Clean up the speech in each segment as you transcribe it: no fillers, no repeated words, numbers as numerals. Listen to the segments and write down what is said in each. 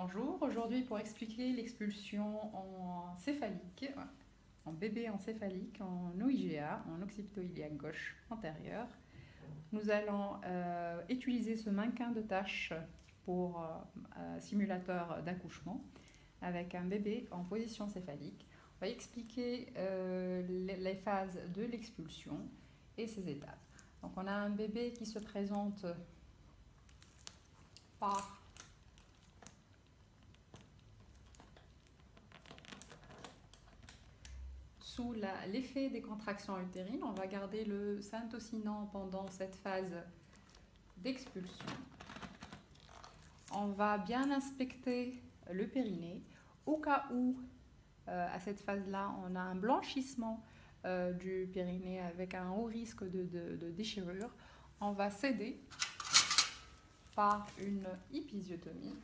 Bonjour, aujourd'hui pour expliquer l'expulsion en céphalique, en bébé encéphalique, en OIGA, en occipito iliaque gauche antérieur, nous allons utiliser ce mannequin de tâche pour simulateur d'accouchement avec un bébé en position céphalique. On va expliquer les phases de l'expulsion et ses étapes. Donc on a un bébé qui se présente par sous l'effet des contractions utérines. On va garder le syntocinon pendant cette phase d'expulsion. On va bien inspecter le périnée au cas où à cette phase-là on a un blanchissement du périnée avec un haut risque de déchirure. On va s'aider par une épisiotomie.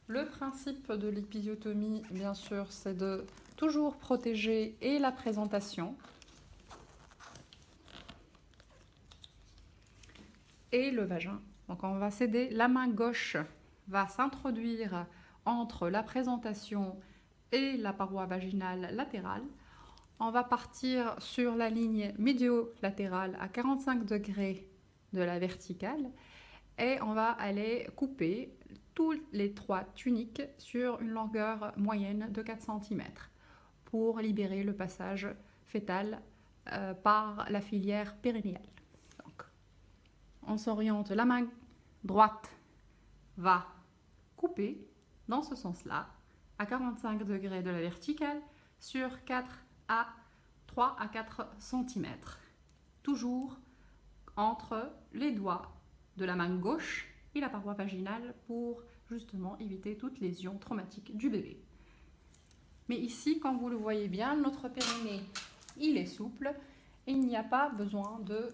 Le principe de l'épisiotomie, bien sûr, c'est de toujours protéger et la présentation et le vagin. Donc on va s'aider, la main gauche va s'introduire entre la présentation et la paroi vaginale latérale. On va partir sur la ligne médio-latérale à 45 degrés de la verticale et on va aller couper tous les trois tuniques sur une longueur moyenne de 4 cm pour libérer le passage fœtal par la filière périnéale. Donc, on s'oriente, la main droite va couper dans ce sens-là à 45 degrés de la verticale sur 3 à 4 cm, toujours entre les doigts de la main gauche et la paroi vaginale pour justement éviter toute lésion traumatique du bébé. Mais ici, comme vous le voyez bien, notre périnée, il est souple et il n'y a pas besoin de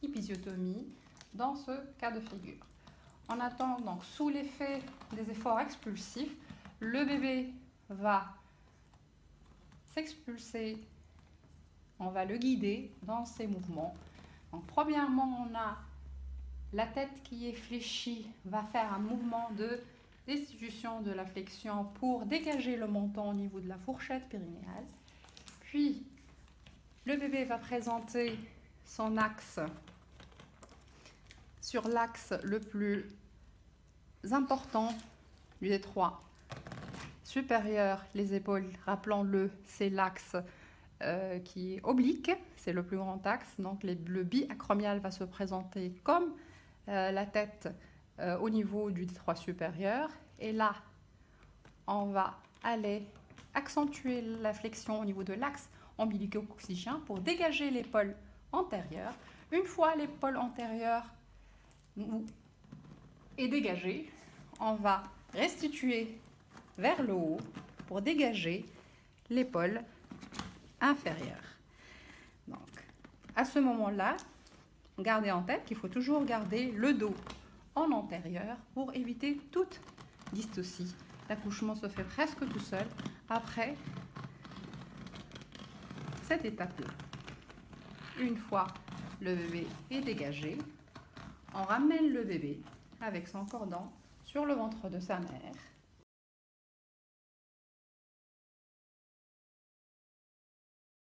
épisiotomie dans ce cas de figure. En attendant, donc, sous l'effet des efforts expulsifs, le bébé va s'expulser, on va le guider dans ses mouvements. Donc, premièrement, on a la tête qui est fléchie, va faire un mouvement de destitution de la flexion pour dégager le menton au niveau de la fourchette périnéale. Puis, le bébé va présenter son axe sur l'axe le plus important du détroit supérieur, les épaules, rappelons-le, c'est l'axe qui est oblique, c'est le plus grand axe, donc le biacromial va se présenter comme la tête au niveau du détroit supérieur, et là on va aller accentuer la flexion au niveau de l'axe ombilico-coccygeien pour dégager l'épaule antérieure. Une fois l'épaule antérieure est dégagée, on va restituer vers le haut pour dégager l'épaule inférieure. Donc, à ce moment-là, gardez en tête qu'il faut toujours garder le dos en antérieur pour éviter toute dystocie. L'accouchement se fait presque tout seul après cette étape-là. Une fois le bébé est dégagé, on ramène le bébé avec son cordon sur le ventre de sa mère